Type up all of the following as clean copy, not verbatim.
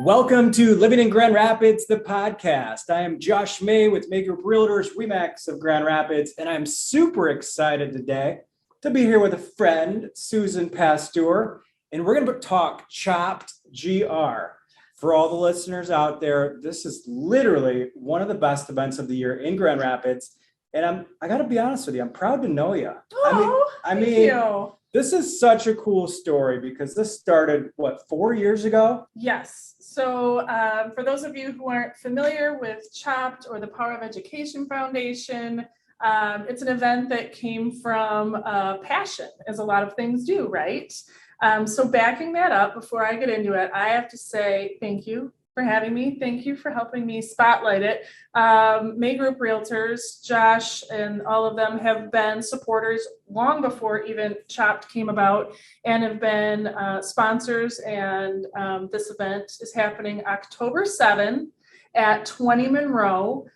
Welcome to Living in Grand Rapids, the podcast. I am Josh May with May Group Realtors, Remax of Grand Rapids, and I'm super excited today to be here with a friend, Susan Pastoor, and we're going to talk Chopped GR. For all the listeners out there, this is literally one of the best events of the year in Grand Rapids, and I got to be honest with you, I'm proud to know you. Thank you. This is such a cool story because this started, 4 years ago? Yes. So for those of you who aren't familiar with Chopped or the Power of Education Foundation, it's an event that came from passion, as a lot of things do, right? So backing that up, before I get into it, I have to say thank you for having me. Thank you for helping me spotlight it. May Group Realtors, Josh, and all of them have been supporters long before even Chopped came about and have been sponsors. And this event is happening October 7th at 20 Monroe.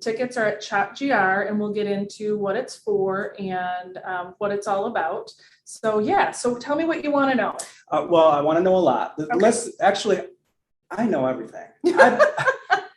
Tickets are at Chopped GR, and we'll get into what it's for and what it's all about. So tell me what you want to know. Well, I want to know a lot. Okay. I know everything.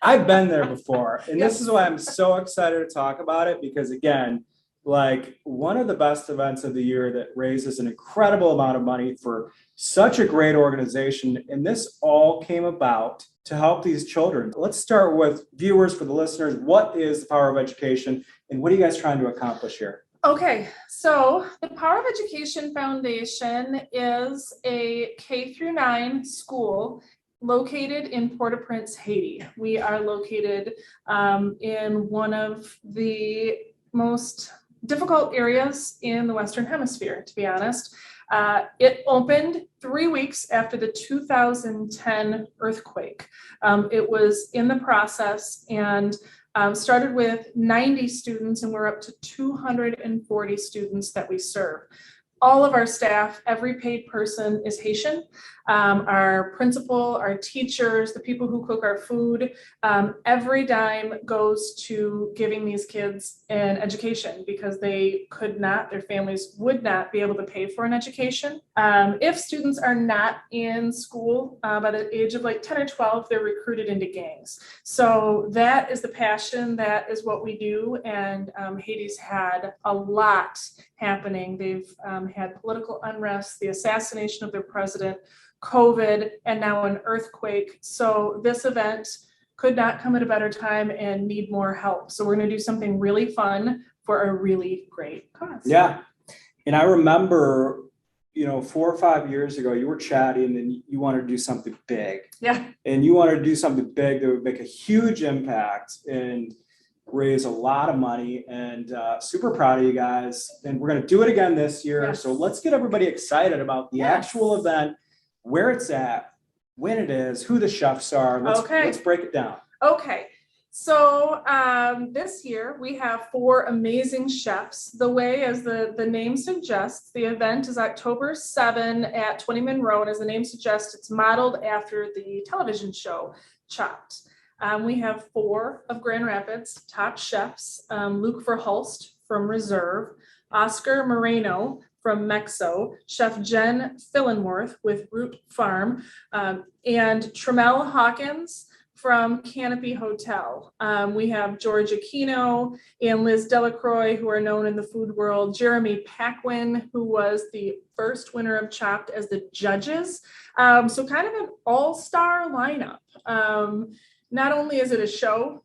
I've been there before. And This is why I'm so excited to talk about it, because again, one of the best events of the year that raises an incredible amount of money for such a great organization. And this all came about to help these children. Let's start with viewers, for the listeners. What is the Power of Education and what are you guys trying to accomplish here? Okay, so the Power of Education Foundation is a K-9 school located in Port-au-Prince, Haiti. We are located in one of the most difficult areas in the Western Hemisphere, to be honest. It opened 3 weeks after the 2010 earthquake. It was in the process and started with 90 students, and we're up to 240 students that we serve. All of our staff, every paid person is Haitian. Our principal, our teachers, the people who cook our food, every dime goes to giving these kids an education because their families would not be able to pay for an education. If students are not in school by the age of 10 or 12, they're recruited into gangs. So that is the passion, that is what we do. And Haiti's had a lot happening. They've had political unrest, the assassination of their president, COVID, and now an earthquake. So this event could not come at a better time and need more help. So we're going to do something really fun for a really great cause. Yeah. And I remember, 4 or 5 years ago, you were chatting and you wanted to do something big. Yeah. And you wanted to do something big that would make a huge impact and raise a lot of money, and super proud of you guys. And we're going to do it again this year. Yes. So let's get everybody excited about the actual event, where it's at, when it is, who the chefs are. Let's break it down. Okay. So this year we have 4 amazing chefs. The way, as the name suggests, the event is October 7 at 20 Monroe. And as the name suggests, it's modeled after the television show Chopped. We have 4 of Grand Rapids top chefs: Luke Verhulst from Reserve, Oscar Moreno from Mexo, Chef Jen Fillenworth with Root Farm, and Tremel Hawkins from Canopy Hotel. We have George Aquino and Liz Delacroix, who are known in the food world, Jeremy Paquin, who was the first winner of Chopped, as the judges. So kind of an all-star lineup. Not only is it a show,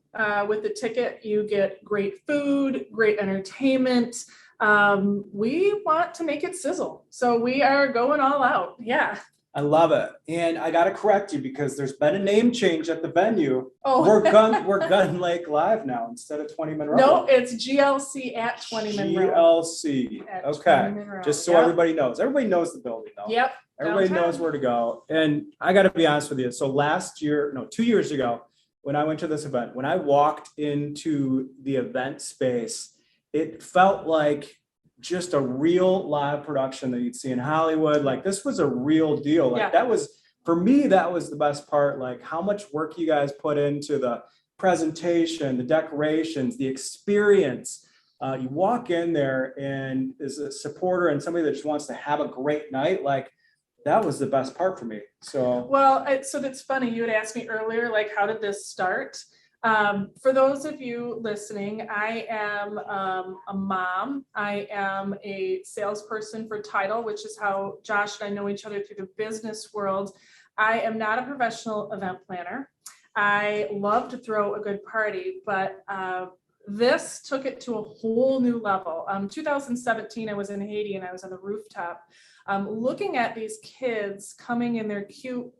with the ticket, you get great food, great entertainment. We want to make it sizzle. So we are going all out. Yeah. I love it. And I got to correct you because there's been a name change at the venue. Oh. We're Gun Lake Live now instead of 20 Monroe. No, it's GLC at 20 Monroe. GLC. At Okay. 20 Monroe. Just so everybody knows. Everybody knows the building though. Yep. Everybody knows where to go. And I got to be honest with you. So 2 years ago, when I went to this event, when I walked into the event space, it felt like just a real live production that you'd see in Hollywood. This was a real deal. That was, for me, that was the best part. How much work you guys put into the presentation, the decorations, the experience. You walk in there and as a supporter and somebody that just wants to have a great night, that was the best part for me. So, Well, so that's funny. You had asked me earlier, like, how did this start? For those of you listening, I am a mom. I am a salesperson for Title, which is how Josh and I know each other through the business world. I am not a professional event planner. I love to throw a good party, but this took it to a whole new level. 2017, I was in Haiti and I was on the rooftop looking at these kids coming in their cute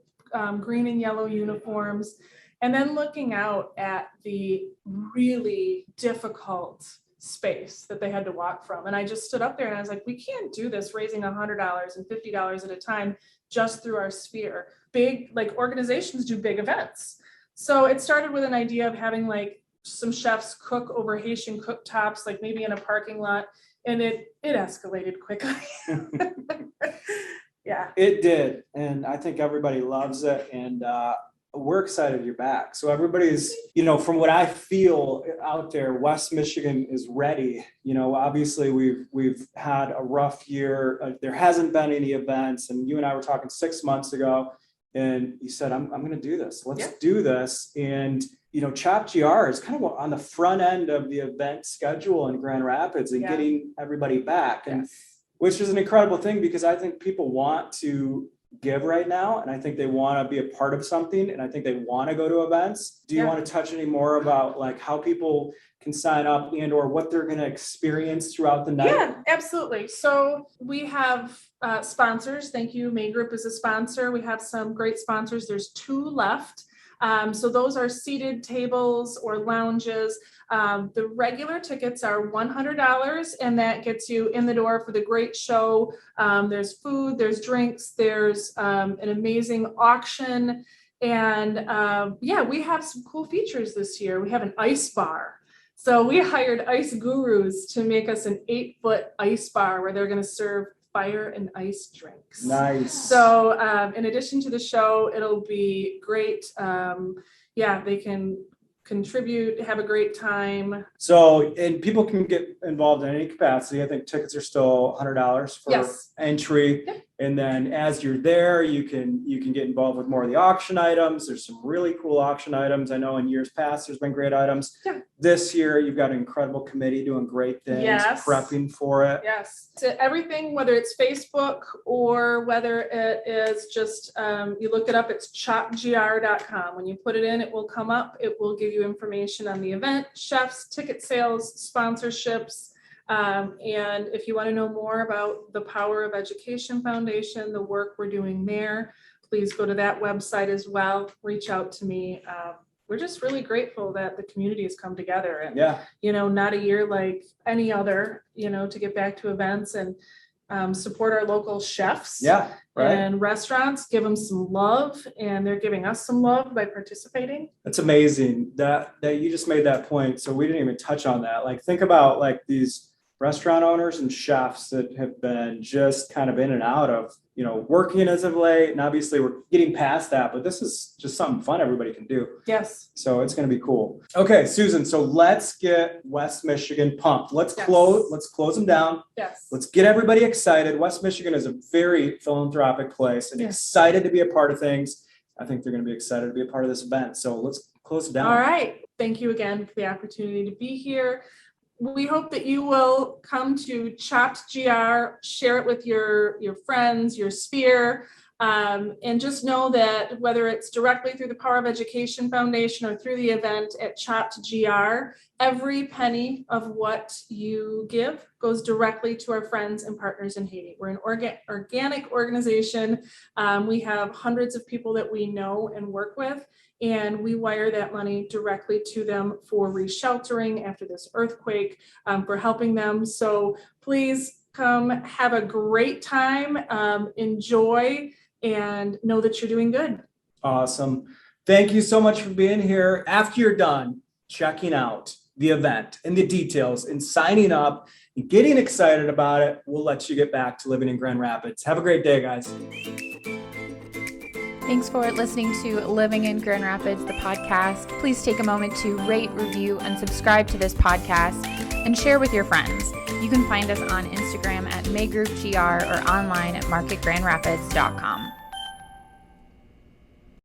green and yellow uniforms, and then looking out at the really difficult space that they had to walk from. And I just stood up there and I was like, we can't do this raising $100 and $50 at a time just through our sphere. Big, like, organizations do big events. So it started with an idea of having like some chefs cook over Haitian cooktops, like maybe in a parking lot. And it escalated quickly. Yeah. it did. And I think everybody loves it. And we're excited you're back. So everybody's, from what I feel out there, West Michigan is ready. Obviously we've had a rough year. There hasn't been any events. And you and I were talking 6 months ago, and you said, I'm going to do this. Let's do this. And Chop GR is kind of on the front end of the event schedule in Grand Rapids and getting everybody back, and which is an incredible thing, because I think people want to give right now, and I think they want to be a part of something, and I think they want to go to events. Do you want to touch any more about like how people can sign up and or what they're going to experience throughout the night? Yeah, absolutely. So we have sponsors. Thank you. May Group is a sponsor. We have some great sponsors. There's 2 left. So those are seated tables or lounges. The regular tickets are $100, and that gets you in the door for the great show. There's food, there's drinks, there's an amazing auction. And we have some cool features this year. We have an ice bar. So we hired ice gurus to make us an 8-foot ice bar where they're going to serve fire and ice drinks. Nice. So in addition to the show, it'll be great. They can contribute, have a great time. So, and people can get involved in any capacity. I think tickets are still $100 for entry. Yep. And then as you're there, you can get involved with more of the auction items. There's some really cool auction items. I know in years past, there's been great items. Yeah. This year, you've got an incredible committee doing great things, prepping for it. Yes. To everything, whether it's Facebook or whether it is just, you look it up, it's chopgr.com. When you put it in, it will come up. It will give you information on the event, chefs, ticket sales, sponsorships. And if you want to know more about the Power of Education Foundation, the work we're doing there, please go to that website as well. Reach out to me. We're just really grateful that the community has come together, and, not a year like any other, to get back to events and support our local chefs and restaurants, give them some love, and they're giving us some love by participating. That's amazing that you just made that point. So we didn't even touch on that. Like, think about like these restaurant owners and chefs that have been just kind of in and out of, working as of late. And obviously we're getting past that, but this is just something fun everybody can do. Yes. So it's going to be cool. Okay, Susan, so let's get West Michigan pumped. Let's close them down. Yes. Let's get everybody excited. West Michigan is a very philanthropic place and excited to be a part of things. I think they're going to be excited to be a part of this event. So let's close it down. All right. Thank you again for the opportunity to be here. We hope that you will come to Chopped GR, share it with your friends, your sphere, and just know that whether it's directly through the Power of Education Foundation or through the event at Chopped GR, every penny of what you give goes directly to our friends and partners in Haiti. We're an organic organization. We have hundreds of people that we know and work with, and we wire that money directly to them for resheltering after this earthquake, for helping them. So please come have a great time, enjoy, and know that you're doing good. Awesome. Thank you so much for being here. After you're done checking out the event and the details and signing up and getting excited about it, we'll let you get back to living in Grand Rapids. Have a great day, guys. Thanks for listening to Living in Grand Rapids, the podcast. Please take a moment to rate, review, and subscribe to this podcast. and share with your friends. You can find us on Instagram at maygroupgr or online at marketgrandrapids.com.